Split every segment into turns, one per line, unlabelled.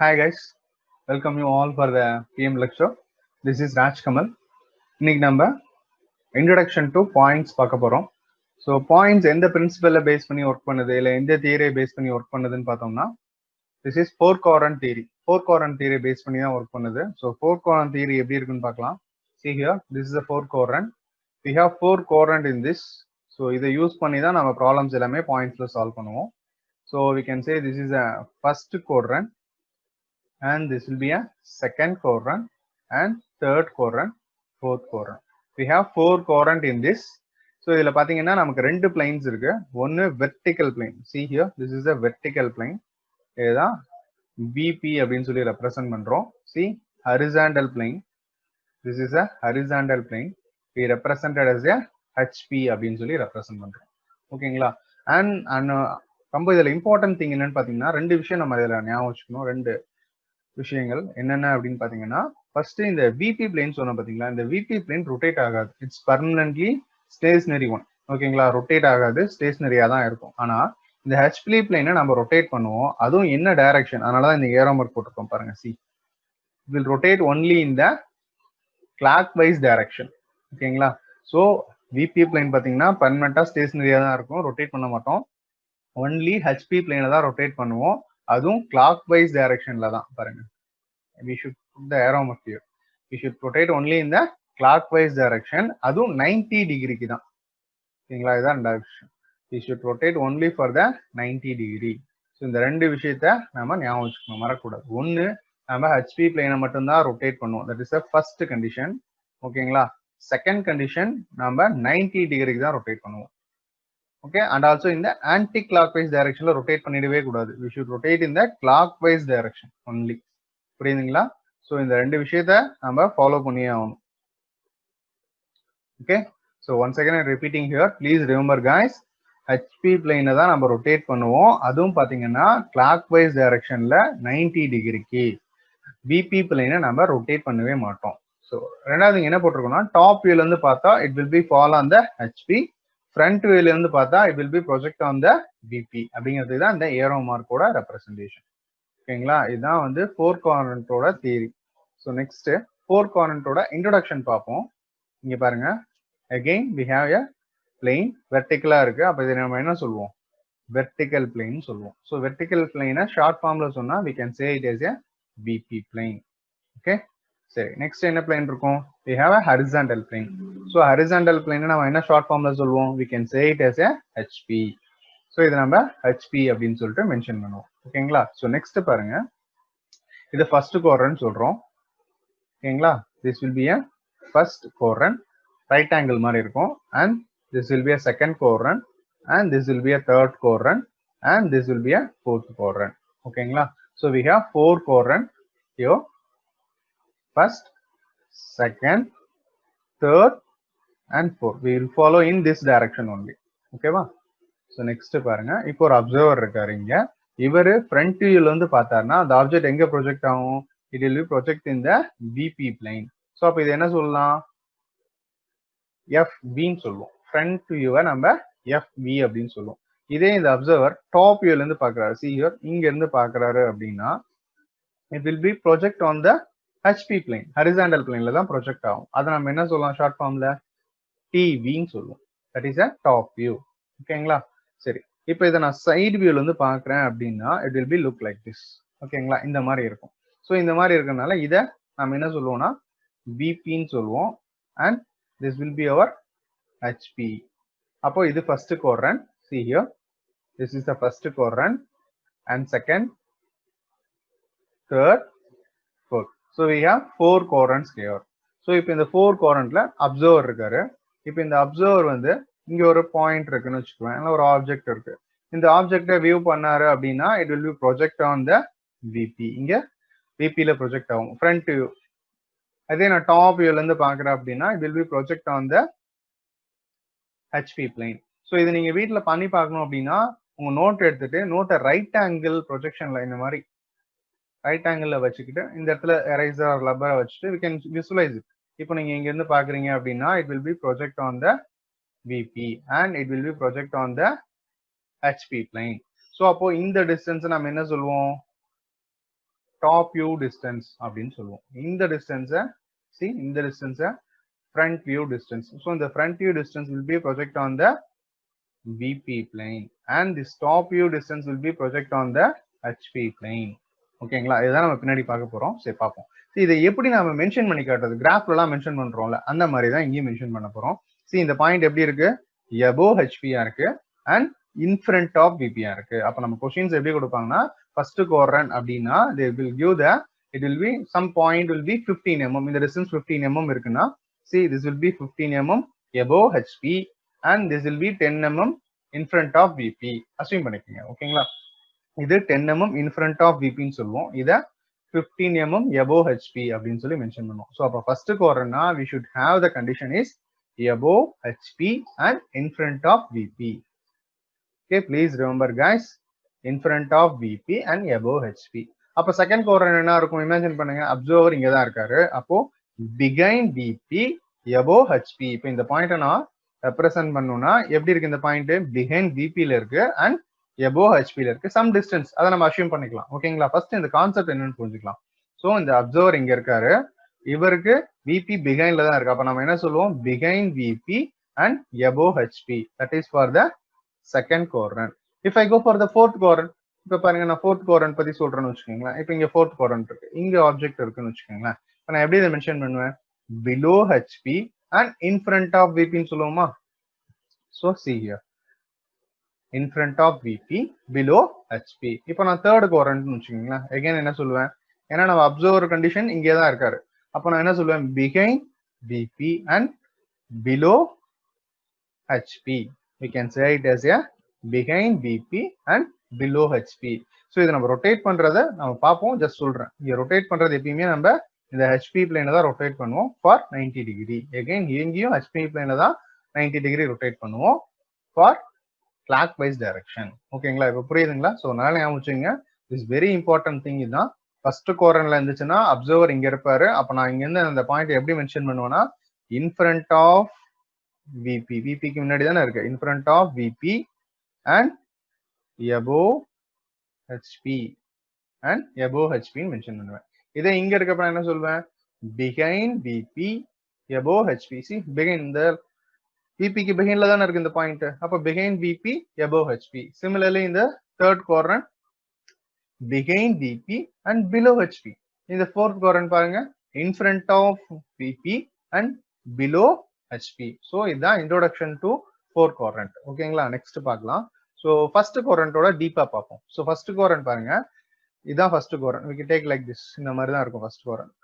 Hi guys, welcome you all for the PM lecture. This is Raj Kamal. இன்னைக்கு நம்ம introduction to points பார்க்க போறோம். So points எந்த பிரின்சிபலை base பண்ணி work பண்ணுது இல்லை எந்த தியரியை பேஸ் பண்ணி ஒர்க் பண்ணுதுன்னு பார்த்தோம்னா this is four quadrant theory. Four quadrant theory base பண்ணி தான் ஒர்க் பண்ணுது. ஸோ ஃபோர் குவாட்ரண்ட் தியரி எப்படி இருக்குன்னு பார்க்கலாம். See here, this is a four quadrant. We have four quadrant in this. So இதை யூஸ் பண்ணி தான் நம்ம ப்ராப்ளம்ஸ் எல்லாமே பாயிண்ட்ஸ்ல சால்வ் பண்ணுவோம். So we can say this is a first quadrant. And this will be a second quadrant and third quadrant, fourth quadrant. We have four quadrant in this. So இதுல பாத்தீங்கன்னா நமக்கு ரெண்டு planes இருக்கு. ஒன்னு vertical plane. See here, this is a vertical plane. இதுதான் VP அப்படின்னு சொல்லி represent பண்றோம். See, horizontal plane. This is a horizontal plane. We represented as a HP அப்படின்னு சொல்லி represent பண்றோம். ஓகேங்களா? And ரொம்ப இதுல important thing என்னன்னு பாத்தீங்கன்னா ரெண்டு விஷயம் நம்ம இதுல ஞாபகம் வச்சுக்கணும். ரெண்டு விஷயங்கள் என்னென்ன அப்படின்னு பாத்தீங்கன்னா ஃபர்ஸ்ட் இந்த விபி பிளேன் சொன்ன பாத்தீங்களா, இந்த விபி பிளேன் ரொட்டேட் ஆகாது. It's permanently stationary one. ஓகேங்களா, ரொட்டேட் ஆகாது, ஸ்டேஷனரியா தான் இருக்கும். ஆனா இந்த ஹெச்பிளி பிளேனை நம்ம ரொட்டேட் பண்ணுவோம், அதுவும் என்ன டைரக்ஷன், அதனாலதான் இந்த ஏரோ மார்க் போட்டிருக்கோம் பாருங்க. C, will rotate only in the clockwise direction. ஓகேங்களா, ஸோ விபி பிளேன் பாத்தீங்கன்னா பர்மனண்டா ஸ்டேஷனரியா தான் இருக்கும், ரொட்டேட் பண்ண மாட்டோம். ஒன்லி ஹெச்பி பிளேனை தான் ரொட்டேட் பண்ணுவோம், அதுவும் கிளாக் வைஸ் டைரக்ஷன்ல தான். பாருங்க, we should put the arrow mark here. We should rotate only in the clockwise direction, அதுவும் 90 டிகிரிக்கு தான். ஓகேங்களா, இதான் direction. we should rotate only for the 90 degree. So இந்த ரெண்டு விஷயத்த நம்ம ஞாபகம் வச்சுக்கணும், மறக்கக்கூடாது. ஒன்னு நம்ம ஹெச்பி பிளேனை மட்டும்தான் ரொட்டேட் பண்ணுவோம், that is a first condition. ஓகேங்களா, செகண்ட் கண்டிஷன் நம்ம 90 டிகிரிக்கு தான் ரொட்டேட் பண்ணுவோம். ஓகே, அண்ட் ஆல்சோ இந்த ஆன்டி கிளாக் வைஸ் டைரக்ஷன்ல ரொட்டேட் பண்ணிடவே கூடாது. we should rotate in the clockwise direction only. புரியுதுங்களா? ஸோ இந்த ரெண்டு விஷயத்த நம்ம ஃபாலோ பண்ணியே ஆகணும். Okay, so once again repeating here, please remember guys, HP பிளேனை தான் நம்ம ரொட்டேட் பண்ணுவோம், அதுவும் பார்த்தீங்கன்னா கிளாக் வைஸ் டைரக்ஷன்ல 90 டிகிரிக்கு. விபி பிளேனை நம்ம ரொட்டேட் பண்ணவே மாட்டோம். ஸோ ரெண்டாவது என்ன போட்டிருக்கோம்னா, டாப் வியூல இருந்து பார்த்தா it will be fall on the HP, front வியூல இருந்து பார்த்தா it will be project on the VP. அப்படிங்கிறது தான் இந்த ஏரோ மார்க்கோட ரெப்ரசன்டேஷன். ஓகேங்களா, இதுதான் வந்து ஃபோர் குவாட்ரண்டோட தியரி. ஸோ நெக்ஸ்ட் ஃபோர் குவாட்ரண்டோட இன்ட்ரோடக்ஷன் பார்ப்போம். இங்க பாருங்க, again we have a plane, வெர்டிகலா இருக்கு. அப்ப இதை நம்ம என்ன சொல்லுவோம், வெர்டிகல் பிளேன் சொல்லுவோம். ஸோ வெர்டிகல் பிளேனை ஷார்ட் ஃபார்ம்ல சொன்னா we can say it as a VP plane. Okay, சரி, நெக்ஸ்ட் என்ன பிளேன் இருக்கும், we have a horizontal plane. So horizontal plane நம்ம என்ன ஷார்ட் ஃபார்ம்ல சொல்லுவோம், we can say it as a HP. So இதை நம்ம ஹெச்பி அப்படின்னு சொல்லிட்டு மென்ஷன் பண்ணுவோம். ஓகேங்களா, ஸோ நெக்ஸ்ட் பாருங்க, இது ஃபர்ஸ்ட் குவாட்ரண்ட் சொல்றோம். ஓகேங்களா, this will B a first quadrant, right angle மாதிரி இருக்கும். And this will B a second quadrant, and this will B a third quadrant, and this will B a fourth quadrant. ஓகேங்களா, so we have four quadrant here, first, second, third and fourth. We will follow in this direction only. ஓகேவா, so next பாருங்க, இப்போ ஒரு observer இருக்காரு இங்க. இவரு front வியூல இருந்து பார்த்தாருன்னா அந்த ஆப்ஜெக்ட் எங்க ப்ரொஜெக்ட் ஆகும், it will be project in the VP plane. So அப்போ இது என்ன சொல்லலாம், FVன்னு சொல்லுவோம். ஃப்ரண்ட் வியூவை நம்ம FV அப்படின்னு சொல்லுவோம். இதே இந்த அப்சர்வர் டாப் வியூல இருந்து பாக்குறாரு, see here, இங்க இருந்து பாக்குறாரு அப்படின்னா it will be project on the HP plane, horizontal பிளேன்ல தான் ப்ரொஜெக்ட் ஆகும். அதை நம்ம என்ன சொல்லலாம் ஷார்ட் ஃபார்ம்ல, TVன்னு சொல்லுவோம். That is a top view. ஓகேங்களா, சரி, இப்போ இதை நான் சைடு வியூல இருந்து பாக்குறேன் அப்படின்னா it will B look like this. ஓகேங்களா, இந்த மாதிரி இருக்கும். ஸோ இந்த மாதிரி இருக்கறனால இதை நம்ம என்ன சொல்லுவோம்னா VPன்னு சொல்லுவோம். And this will be our HP. அப்போ இது first quadrant. see here, this is the first quadrant and second, third, fourth. So we have four quadrants here. So இப்போ இந்த ஃபோர் குவாட்ரண்ட்ல அப்சர்வர் இருக்காரு. இப்போ இந்த அப்சர்வர் வந்து இங்க ஒரு பாயிண்ட் இருக்குன்னு வச்சுக்குவேன், ஒரு ஆப்ஜெக்ட் இருக்கு. இந்த ஆப்ஜெக்டை வியூ பண்ணாரு அப்படின்னா it will be project on the VP. இங்க விபில ப்ரொஜெக்ட் ஆகும் ஃப்ரண்ட் வியூ. அதே நான் டாப் வியூல இருந்து பாக்குறேன் அப்படின்னா it will be project on the HP plane. So இது நீங்க வீட்டுல பண்ணி பார்க்கணும் அப்படின்னா உங்க நோட் எடுத்துட்டு நோட்டை ரைட் ஆங்கிள் ப்ரொஜெக்ஷன்ல இந்த மாதிரி ரைட் ஆங்கிள் வச்சுக்கிட்டு இந்த இடத்துல எரேசர் லப்பரை வச்சுட்டு we can visualize it. இப்போ நீங்க இங்க இருந்து பாக்குறீங்க அப்படின்னா it will be project on the VP and it will be project on the HP plane. So அப்போ இந்த டிஸ்டன்ஸ் நம்ம என்ன சொல்லுவோம், டாப் வியூ டிஸ்டன்ஸ் அப்படின்னு சொல்லுவோம். இந்த டிஸ்டன்ஸை இந்த டிஸ்டன்ஸை front view distance. So the front view distance will be project on the VP plane and this top view distance will be project on the HP plane. ஓகேங்களா, இதுதான் நம்ம பின்னாடி பார்க்க போறோம். சரி பார்ப்போம். இதை எப்படி நம்ம மென்ஷன் பண்ணி காட்டுறது, கிராஃப்ல எல்லாம் மென்ஷன் பண்றோம்ல, அந்த மாதிரி தான் இங்கேயும் மென்ஷன் பண்ண போறோம். இந்த பாயிண்ட் எப்படி இருக்கு, above HP இருக்கு and in front of VP இருக்கு. அப்ப நம்ம क्वेश्चंस எப்படி கொடுப்பாங்கன்னா, first quadrant அப்படின்னா they will give the it will be some point will be 15 mm. இந்த distance 15 mm இருக்குன்னா this will be 15 mm above HP and this will be 10 mm in front of VP. Assume பண்ணிக்கங்க. ஓகேங்களா, இது 10 mm in front of VP ன்னு சொல்லுவோம், இத 15 mm above HP அப்படின்னு சொல்லி மென்ஷன் பண்ணுவோம். ஸோ அப்போ first குவாட்ரண்ட்னா we should have the condition is above HP and in front of VP. Okay, please remember guys, in front of VP and above HP. அப்போ second quadrant என்ன இருக்கும், imagine பண்ணுங்க, observer இங்க தான் இருக்காரு, அப்போ behind VP above HP. இப்போ இந்த பாயிண்ட்டை நான் ரெப்ரசென்ட் பண்ணணும்னா எப்படி இருக்கு, இந்த பாயிண்ட் behind VP ல இருக்கு and above HP ல இருக்கு, சம் டிஸ்டன்ஸ், அதை நம்ம அஸ்யூம் பண்ணிக்கலாம். ஓகேங்களா, ஃபர்ஸ்ட் இந்த கான்செப்ட் என்னன்னு புரிஞ்சுக்கலாம். ஸோ இந்த அப்சர்வர் இங்க இருக்காரு, இவருக்கு VP பிஹைண்ட்ல தான் இருக்கு, அப்ப நம்ம என்ன சொல்லுவோம், behind VP and above HP. That is for the second quadrant. If I go for the fourth quadrant, இப்ப பாருங்க நான் ஃபோர்த் குவாட்ரண்ட் பத்தி சொல்றேன்னு வச்சுக்கோங்களேன். இப்போ இங்க ஃபோர்த் குவாட்ரண்ட் இருக்கு, இங்க ஆப்ஜெக்ட் இருக்குன்னு வச்சுக்கோங்களேன். நான் எப்படி இதை மென்ஷன் பண்ணுவேன், below HP and in front of VP ன்னு சொல்லுவோமா. So see here, in front of VP below HP. இப்போ நான் தேர்ட் குவாட்ரண்ட்னு வச்சுக்கோங்களேன். அகைன் என்ன சொல்லுவேன், ஏன்னா நம்ம அப்சர்வர் கண்டிஷன் இங்கே தான் இருக்காரு, அப்போ நான் என்ன சொல்லுவேன், behind VP and below HP. We can say it as a behind VP and below HP. So இதை நம்ம ரொட்டேட் பண்றதை நம்ம பார்ப்போம், ஜஸ்ட் சொல்றேன். இங்க ரொட்டேட் பண்றது எப்பயுமே நம்ம இந்த HP பிளேன்ல தான் ரொட்டேட் பண்ணுவோம் ஃபார் 90 டிகிரி. அகைன் எங்கேயும் HP பிளேன்ல தான் 90 டிகிரி ரொட்டேட் பண்ணுவோம் ஃபார் கிளாக் வைஸ் டைரக்ஷன். ஓகேங்களா, இப்போ புரியுதுங்களா? ஸோ அதனால ஞாபகம் வச்சுங்க, இஸ் வெரி இம்பார்ட்டன்ட் திங். இதுதான் ஃபர்ஸ்ட் குவாட்ரண்ட்ல இருந்துச்சுன்னா அப்சர்வர் இங்க இருப்பாரு, அப்ப நான் இங்க இருந்து அந்த பாயிண்ட் எப்படி மென்ஷன் பண்ணுவேன்னா, இன் ஃப்ரண்ட் ஆஃப் VP, VPக்கு முன்னாடி தானே இருக்கு, in front of VP and above HP and above HP mention பண்ணுவேன். இதை இங்க இருக்கப்ப என்ன சொல்வேன், behind VP above HP. see behind, இந்த VPக்கு behind தானே இருக்கு இந்த பாயிண்ட், அப்ப behind VP above HP. similarly இந்த third quadrant behind VP and below HP. இந்த fourth quadrant பாருங்க, in front of VP and below HP. so இதுதான் introduction to fourth quadrant. ஓகேங்களா, நெக்ஸ்ட் பார்க்கலாம். so first quadrant ஓட டீப்பா பார்ப்போம். so first quadrant பாருங்க, இதுதான் first quadrant. we can take like this, இந்த மாதிரி தான் இருக்கும் first quadrant.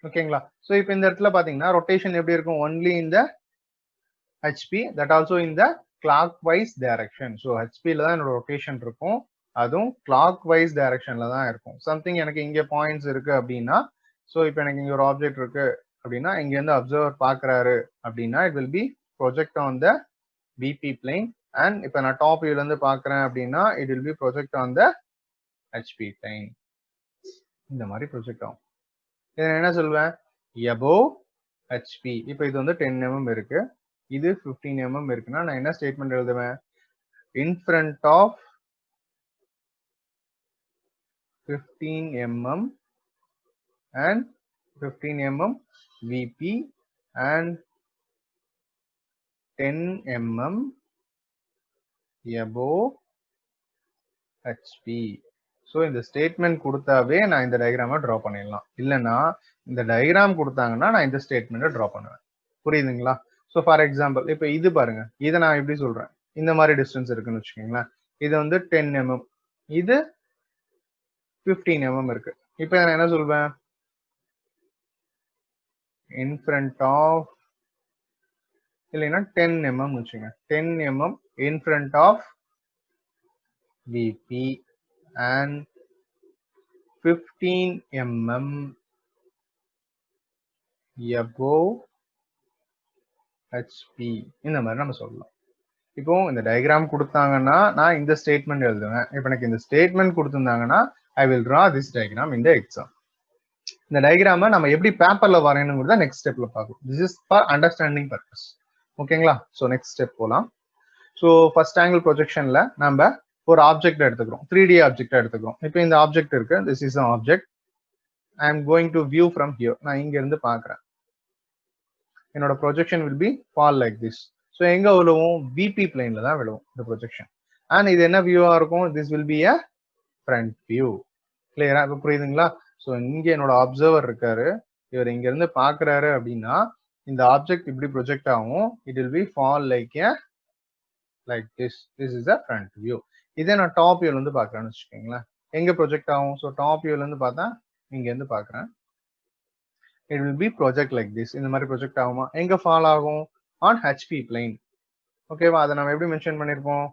ஓகேங்களா, so இப்போ இந்த இடத்துல பாத்தீங்கன்னா ரொட்டேஷன் எப்படி இருக்கும், only in the HP, that also in the clockwise direction. so HP ல தான் என்னோட ரொட்டேஷன் இருக்கும், அதுவும் கிளாக் வைஸ் டைரக்ஷன்ல தான் இருக்கும். சம்திங் எனக்கு இங்க பாயிண்ட்ஸ் இருக்கு அப்படின்னா, ஸோ இப்போ எனக்கு இங்க ஒரு ஆப்ஜெக்ட் இருக்கு அப்படின்னா, இங்க இருந்து அப்சர்வர் பாக்குறாரு அப்படின்னா, it will be project on the VP plane. And இப்போ நான் டாப் வியூல இருந்து பாக்குறேன் அப்படின்னா, it will be project on the HP plane. இந்த மாதிரி ப்ரொஜெக்ட் ஆகும். இதை என்ன சொல்வேன், above HP. இப்போ இது வந்து 10 mm இருக்கு, இது 15 mm இருக்குன்னா நான் என்ன ஸ்டேட்மெண்ட் எழுதுவேன், in front of 15 mm and 15 mm VP and 10 mm above HP. So இந்த ஸ்டேட்மெண்ட் கொடுத்தாவே நான் இந்த டயக்ராமை ட்ரா பண்ணிடலாம், இல்லைன்னா இந்த டயக்ராம் கொடுத்தாங்கன்னா நான் இந்த ஸ்டேட்மெண்ட்டை ட்ரா பண்ணுவேன். புரியுதுங்களா? ஸோ ஃபார் எக்ஸாம்பிள் இப்போ இது பாருங்க, இதை நான் எப்படி சொல்றேன், இந்த மாதிரி டிஸ்டன்ஸ் இருக்குன்னு வச்சுக்கோங்களேன். இது வந்து 10 mm, இது 15 mm இருக்கு. இப்போ நான் என்ன சொல்வேன், in front of, இல்லைன்னா 10 mm வச்சுங்க, 10 mm in front of VP and 15 mm above HP. இந்த மாதிரி நம்ம சொல்லலாம். இப்போ இந்த டயக்ராம் கொடுத்தாங்கன்னா நான் இந்த ஸ்டேட்மெண்ட் எழுதுவேன். இப்போ எனக்கு இந்த statement கொடுத்திருந்தாங்கன்னா I will draw this diagram in the exam. இந்த டயக்ராமை நம்ம எப்படி பேப்பர்ல வரையணுங்கிறத நெக்ஸ்ட் ஸ்டெப்ல பார்க்கலாம். This is for understanding purpose. ஓகேங்களா? ஸோ நெக்ஸ்ட் ஸ்டெப் போகலாம். ஸோ ஃபர்ஸ்ட் ஆங்கிள் ப்ரொஜெக்ஷன்ல நம்ம ஒரு ஆப்ஜெக்ட் எடுத்துக்கிறோம், 3D ஆப்ஜெக்ட் எடுத்துக்கிறோம். இப்போ இந்த ஆப்ஜெக்ட் இருக்கு, this is an object. I am going to view from here. நான் இங்க இருந்து பாக்குறேன். என்னோட projection will be fall like this. So எங்க விழுவும்? விபி பிளைன்ல தான் விழுவும் இந்த ப்ரொஜெக்ஷன். அண்ட் இது என்ன வியூவா இருக்கும்? This will be a front view. கிளியரா? இப்போ புரியுதுங்களா? ஸோ இங்க என்னோட அப்சர்வர் இருக்காரு, இவர் இங்க இருந்து பாக்குறாரு அப்படின்னா இந்த ஆப்ஜெக்ட் இப்படி ப்ரொஜெக்ட் ஆகும். It will be fall like a like this. This is a front view. இதே நான் டாப் வியூல இருந்து பாக்குறேன்னு வச்சுக்கோங்களேன், எங்க ப்ரொஜெக்ட் ஆகும்? ஸோ டாப் வியூல இருந்து பார்த்தா இங்க இருந்து பாக்குறேன், it will be project like this. இந்த மாதிரி ப்ரொஜெக்ட் ஆகுமா? எங்க ஃபால் ஆகும்? on HP plane. ஓகேவா? அதை நம்ம எப்படி மென்ஷன் பண்ணிருப்போம்?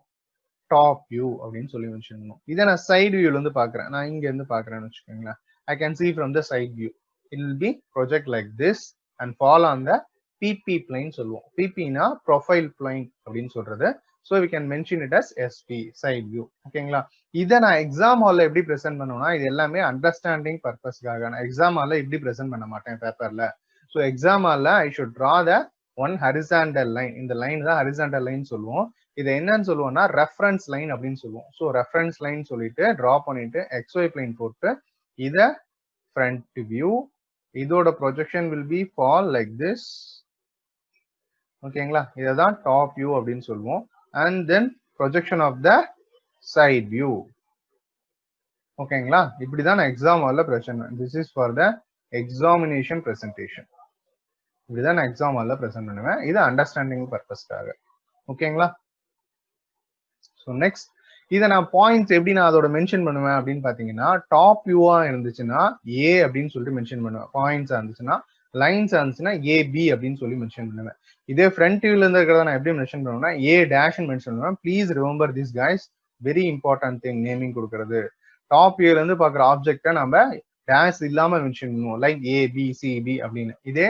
டாப் வியூ அப்படின்னு சொல்லி மென்ஷன் பண்ணுவோம். இதை நான் சைடு வியூல இருந்து பாக்குறேன், நான் இங்க இருந்து பாக்குறேன்னு வச்சுக்கோங்களேன், I can see from the side view. It will be project like this and fall on the PP plane சொல்லுவோம். PP னா profile plane அப்படின்னு சொல்றது. So we can mention it as SP, side view. ஓகேங்களா? இதை நான் exam ஹால்ல எப்படி present பண்ணுவேன்னா, இது எல்லாமே அண்டர்ஸ்டாண்டிங் பர்பஸ்க்காக. நான் எக்ஸாம் ஹால்ல இப்படி பிரசன்ட் பண்ண மாட்டேன் பேப்பர்ல. ஸோ எக்ஸாம் ஹால்ல I should draw the one horizontal line. இந்த லைன் தான் ஹரிசாண்டல் லைன் சொல்லுவோம். இதை என்னன்னு சொல்லுவோம்னா ரெஃபரன்ஸ் லைன் அப்படின்னு சொல்லுவோம். ஸோ ரெஃபரன்ஸ் லைன் சொல்லிட்டு டிரா பண்ணிட்டு XY பிளைன் போட்டு இத ஃப்ரண்ட் வியூ, இதோட projection will be fall like this. ஓகேங்களா? இதை தான் டாப் வியூ அப்படின்னு சொல்லுவோம். And then projection of the side view. ஓகேங்களா? இப்படிதான் நான் எக்ஸாம் ஹால்ல present. This is for the examination presentation. இப்படிதான் நான் எக்ஸாம் ஹால்ல பிரசன்ட் பண்ணுவேன். இது அண்டர்ஸ்டாண்டிங் பர்பஸ்க்காக. ஓகேங்களா? ஸோ நெக்ஸ்ட், இதை நான் பாயிண்ட்ஸ் எப்படி நான் அதோட மென்ஷன் பண்ணுவேன் அப்படின்னு பாத்தீங்கன்னா, டாப் வியூவா இருந்துச்சுன்னா ஏ அப்படின்னு சொல்லிட்டு மென்ஷன் பண்ணுவேன். பாயிண்ட்ஸா இருந்துச்சுன்னா, லைன்ஸா இருந்துச்சுன்னா ஏபி அப்படின்னு சொல்லி மென்ஷன் பண்ணுவேன். இதே ஃப்ரண்ட் வியூல இருந்து இருக்கிறத நான் எப்படி மென்ஷன் பண்ணுவேன்னா ஏ டேஷ் மென்ஷன் பண்ணுவேன். Please remember this guys, very important thing naming கொடுக்கறது. டாப் வியூல இருந்து பாக்குற ஆப்ஜெக்டை நம்ம டேஷ் இல்லாம மென்ஷன் பண்ணுவோம், லைக் ABCD அப்படின்னு. இதே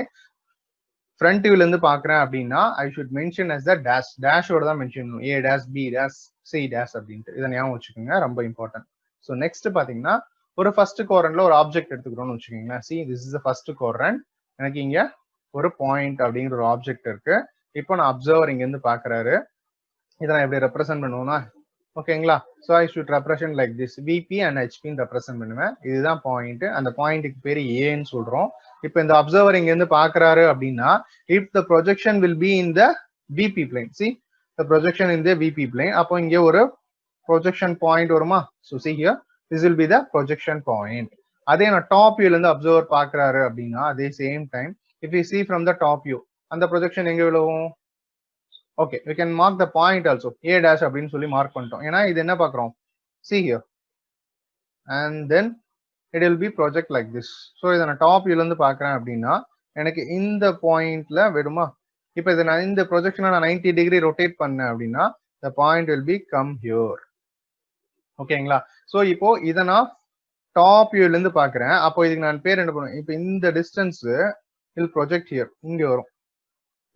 ஃப்ரண்ட் வியூல இருந்து பாக்குறேன் அப்படின்னா I should mention as the dash, டேஷோட தான் மென்ஷன் பண்ணுவோம், A dash B dash C dash அப்படின்ட்டு. இதை ஞாபகம் வச்சுக்கோங்க, ரொம்ப இம்பார்ட்டன்ட். ஸோ நெக்ஸ்ட் பாத்தீங்கன்னா, ஒரு ஃபர்ஸ்ட் குவாட்ரண்ட்ல ஒரு ஆப்ஜெக்ட் எடுத்துக்கிறோம்னு வச்சுக்கோங்களேன். See this is first quadrant. எனக்கு இங்க ஒரு பாயிண்ட் அப்படிங்கிற ஒரு ஆப்ஜெக்ட் இருக்கு. இப்போ நான் அப்சர்வர் இங்க இருந்து பாக்குறாரு. இதை நான் எப்படி ரெப்ரசென்ட் பண்ணுவோம்னா, ஓகேங்களா? So I should represent like this, VP and HP represent பண்ணுவேன். இதுதான் பாயிண்ட். அந்த பாயிண்ட்டுக்கு பேரு ஏன்னு சொல்றோம். இப்போ இந்த அப்சர்வர் இங்க இருந்து பாக்குறாரு அப்படின்னா, if the projection will be in the VP plane, see the projection in the VP plane, அப்போ இங்க ஒரு ப்ரொஜெக்ஷன் பாயிண்ட் வருமா? So see here, this will be the projection point. அதே நான் டாப் வியூல இருந்து அப்சர்வர் பாக்குறாரு அப்படின்னா, அதே same time if you see from the top view, அந்த ப்ரொஜெக்ஷன் எங்க விழுவும்? Okay, we can mark the point also, A dash அப்படின்னு சொல்லி மார்க் பண்ணிட்டோம். ஏன்னா இது என்ன பாக்குறோம்? see here, and then it will be project like this. So இதை நான் டாப் வியூல இருந்து பாக்குறேன் அப்படின்னா எனக்கு இந்த பாயிண்ட்ல விடுமா? இப்போ இதை நான் இந்த ப்ரொஜெக்ஷனை நான் 90 டிகிரி ரொட்டேட் பண்ணேன் அப்படின்னா the point will be come here. ஓகேங்களா? ஸோ இப்போ இதை நான் டாப் வியூல இருந்து பாக்குறேன். அப்போ இதுக்கு நான் பேர் என்ன பண்ணுவேன்? இப்போ இந்த டிஸ்டன்ஸ் will project here, இங்க வரும்.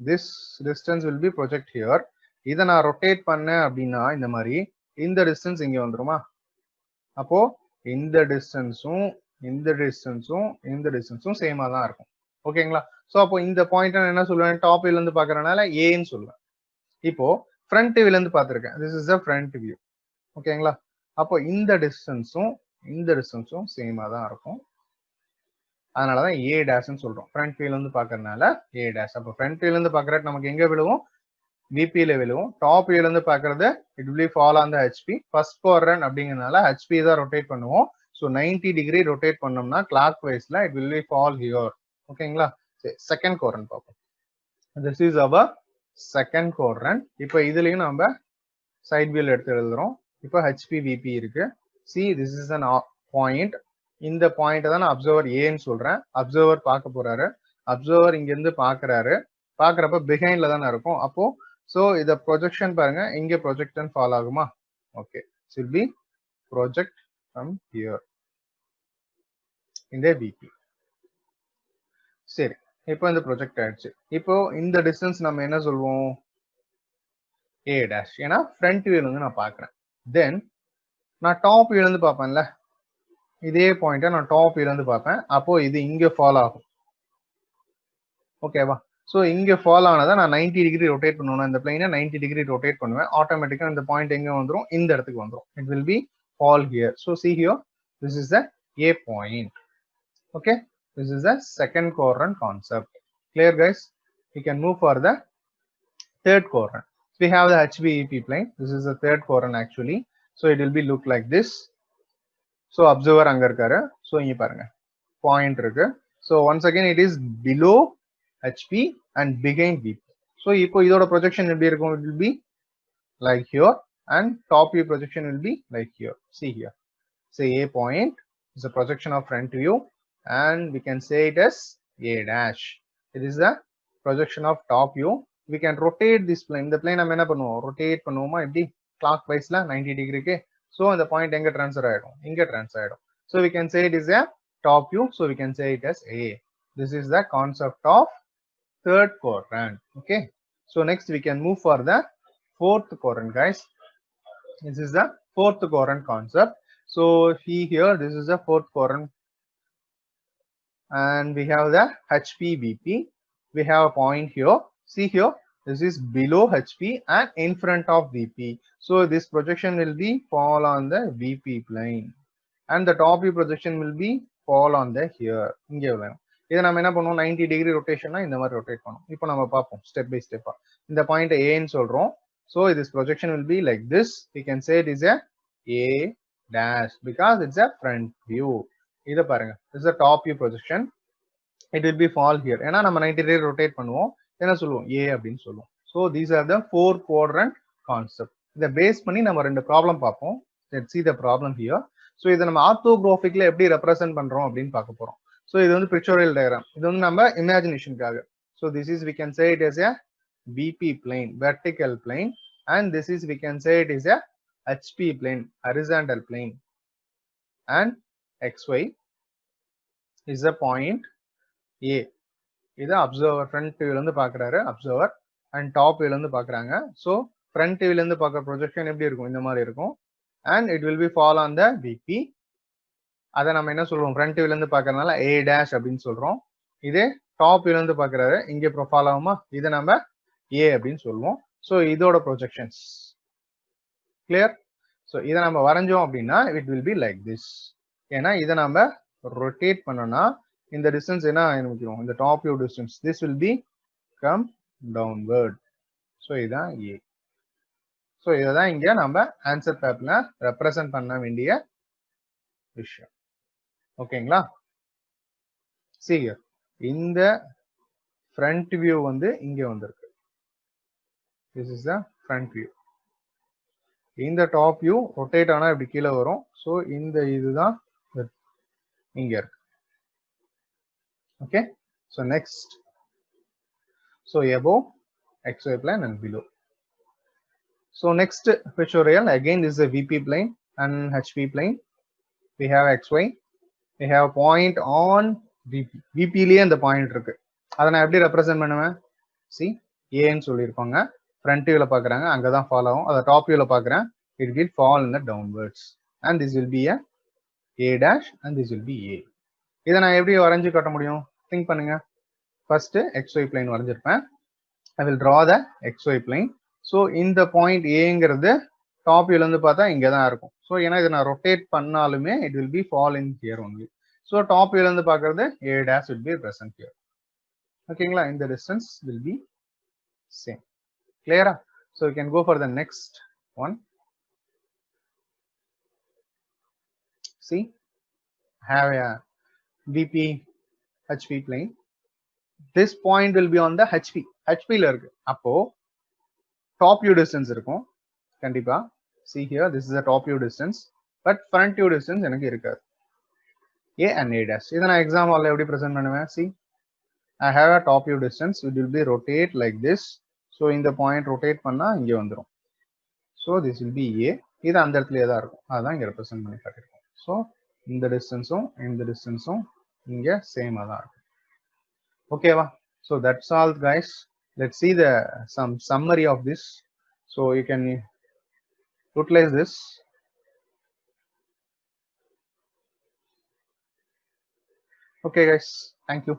this distance will be project here. இதை நான் ரொட்டேட் பண்ணேன் அப்படின்னா இந்த மாதிரி இந்த டிஸ்டன்ஸ் இங்க வந்துருமா? அப்போ இந்த டிஸ்டன்ஸும் இந்த டிஸ்டன்ஸும் இந்த டிஸ்டன்ஸும் சேமா தான் இருக்கும். ஓகேங்களா? ஸோ அப்போ இந்த பாயிண்ட் நான் என்ன சொல்லுவேன்? டாப் வியூல இருந்து பாக்குறதுனால ஏன்னு சொல்லுவேன். இப்போ ஃப்ரண்ட் வியூல இருந்து பார்த்திருக்கேன், this is a front view. ஓகேங்களா? அப்போ இந்த டிஸ்டன்ஸும் சேமா தான் இருக்கும். அதனாலதான் ஏ டேஷ்னு சொல்றோம். ஃப்ரண்ட் வியூல இருந்து பாக்குறதுனால ஏ டேஷ். அப்போ ஃப்ரண்ட் வியூல இருந்து பாக்குறது நமக்கு எங்க விழுவும்? VP-ல விழுவும். டாப் வியூல இருந்து பாக்குறது it will fall on the HP. First quadrant அப்படிங்கறதுனால HP தான் ரொட்டேட் பண்ணுவோம். ஸோ 90 டிகிரி ரொட்டேட் பண்ணோம்னா கிளாக் வைஸ்ல இட் வில் ஃபால் ஹியர். ஓகேங்களா? செகண்ட் குவாட்ரண்ட் பார்ப்போம். This is our second quadrant. இப்போ இதுலயும் நம்ம சைட் வியூல எடுத்து எழுதுறோம். இப்போ HP VP இருக்கு. See this is an point. இந்த பாயிண்ட் தான் நான் அப்சர்வர் ஏன்னு சொல்றேன். அப்சர்வர் பார்க்க போறாரு. அப்சர்வர் இங்க இருந்து பாக்குறாரு. பாக்குறப்ப பிஹைண்ட்ல தானே இருக்கும். அப்போ ஸோ இத ப்ரொஜெக்ஷன் பாருங்க, இங்க ப்ரொஜெக்ஷன் ஃபால் ஆகுமா? Okay, will be project from here இந்த VP. சரி, இப்போ இந்த ப்ரொஜெக்ட் ஆயிடுச்சு. இப்போ இந்த டிஸ்டன்ஸ் நம்ம என்ன சொல்வோம்? A dash. ஏன்னா ஃப்ரண்ட் வியூல இருந்து நான் பாக்குறேன். தென் நான் டாப் வியூல இருந்து பார்ப்பேன்ல, இதே பாயிண்ட்டை நான் டாப் வியூல இருந்து பார்ப்பேன். அப்போ இது இங்க ஃபால் ஆகும். ஓகேவா? ஸோ இங்கே ஃபால் ஆனதை நான் 90 டிகிரி ரொட்டேட் பண்ணுவேன். இந்த பிளைனை 90 டிகிரி ரொட்டேட் பண்ணுவேன். ஆட்டோமேட்டிக்காக இந்த பாயிண்ட் எங்கே வந்துடும், இந்த இடத்துக்கு வந்துடும். It will be fall here. So see here, this is the A point. Okay, this is the second quadrant concept. Clear, guys? We can move for the third quadrant. We have the HVEP plane. This is the third quadrant actually. So it will be look like this. So observer அங்க இருக்காரு. So இங்க பாருங்க point இருக்கு. So once again it is below HP and behind VP. So இப்போ இதோட projection எப்படி இருக்கும்? It will be like here and top view projection will be like here. See here. Say A point is a projection of front view and we can say it as A dash. It is the projection of top view. We can rotate this plane. The plane நம்ம என்ன பண்ணுவோம், rotate பண்ணுவோமா எப்படி clockwise ல 90 degree க்கு. So அந்த point எங்க transfer ஆயிடும், இங்க transfer ஆயிடும். So we can say it is a top view. So we can say it as A. This is the concept of third quadrant. Okay. So next we can move for the fourth quadrant, guys. This is the fourth quadrant concept. So here this is the fourth quadrant and we have the HPVP. We have a point here. See here, this is below HP and in front of VP. So this projection will be fall on the VP plane and the top view projection will be fall on the here. இங்கே வரும். இதை நம்ம என்ன பண்ணுவோம், 90 degree ரொட்டேஷனா இந்த மாதிரி rotate பண்ணுவோம். இப்போ நம்ம பார்ப்போம் ஸ்டெப் பை ஸ்டெப்பா. இந்த பாயிண்ட் ஏன்னு சொல்றோம். So this projection will be like this. We can say it is a A dash because it's a front view. இத பாருங்க, this is a top view projection. It will be fall here. ஏன்னா நம்ம 90 degree rotate பண்ணுவோம், என்ன சொல்லுவோம், A அப்படின்னு சொல்லுவோம். So these are the four quadrant concept. இத பேஸ் பண்ணி நம்ம ரெண்டு ப்ராப்ளம் பார்ப்போம். Let's see the problem here. So இத நம்ம ஆர்த்தோகிராஃபிக்ல எப்படி ரெப்ரசென்ட் பண்றோம் அப்படின்னு பார்க்க போறோம். So இது வந்து pictorial diagram. இது வந்து நம்ம இமேஜினேஷனுக்காக. So this is we can say it as a VP plane, vertical plane, and this is we can say it is a HP plane, horizontal plane, and XY is a point A. இது observer front view ல இருந்து பார்க்கறாரு observer and top view ல இருந்து பார்க்கறாங்க. So front view ல இருந்து பார்க்கற projection எப்படி இருக்கும், இந்த மாதிரி இருக்கும் and it will be fall on the VP. அத நம்ம என்ன சொல்றோம், front view ல இருந்து பார்க்கறனால A dash அப்படின்னு சொல்றோம். இதே top view ல இருந்து பார்க்கறாரு, இங்க ப்ரொஃபைல் ஆகுமா, இத நம்ம A அப்படின்னு சொல்லுவோம். So இதோட projections clear. So இத நம்ம வரைஞ்சோம் அப்படின்னா it will be like this. ஏன்னா இத நம்ம rotate பண்ணனா இந்த distance என்ன ஆயிருக்கும், இந்த top view distance, this will be come downward. So இதான் A. So இததான் இங்க நம்ம ஆன்சர் பேப்பர்ல ரெப்ரசன்ட் பண்ண வேண்டிய விஷயம். ஓகேங்களா? See here, இந்த front view வந்து இங்க வந்திருக்கு. This is the front view. இந்த top view rotate ஆனா இப்படி கீழே வரும். So இந்த இதுதான் இங்க இருக்கு. Okay. So next, so above XY plane and below. So next pictorial again this is a VP plane and HP plane. We have XY. We have a point on VP. VP லயே அந்த point இருக்கு. அதை நான் எப்படி represent பண்ணுவேன், see A ன்னு சொல்லியிருப்பாங்க. Front வியூல பாக்குறாங்க, அங்கதான் ஃபால் ஆகும். அதை டாப் வியூல பாக்குறேன், it will fall in the downwards and this will be a A dash and this will be A. இதை நான் எப்படி வரைஞ்சு காட்ட முடியும், திங்க் பண்ணுங்க. First XY plane வரைஞ்சிருப்பேன். I will draw the XY plane. So இந்த பாயிண்ட் Aங்கிறது டாப் வியூல இருந்து பார்த்தா இங்க தான் இருக்கும். So ஏன்னா இதை நான் ரொட்டேட் பண்ணாலுமே it will be fall in here only. So top வியூல இருந்து பார்க்கறது A dash will be present here. ஓகேங்களா? இந்த distance will be same. Clear? So we can go for the next one. See, have a VP HP plane. This point will be on the HP. HP ல இருக்கு. அப்போ top view distance இருக்கும் கண்டிப்பா. See here, this is the top view distance, but front view distance எனக்கு இருக்காது. A and A dash. இதை நான் எக்ஸாம்பிள்ல எப்படி பிரசன்ட் பண்ணுவேன், see, I have a top view distance, it will be rotate like this. So இந்த point rotate பண்ணா இங்க வந்துரும். So this will be A. இது அந்த இடத்துலயே தான் இருக்கும், அதான் இங்க ரெப்ரசென்ட் பண்ணி காட்டிருக்கோம். So இந்த டிஸ்டன்ஸும் இந்த டிஸ்டன்ஸும் இங்க சேமா தான் இருக்கும். ஓகேவா? So that's all guys. Let's see the some summary of this. So you can utilize this. Okay guys, thank you.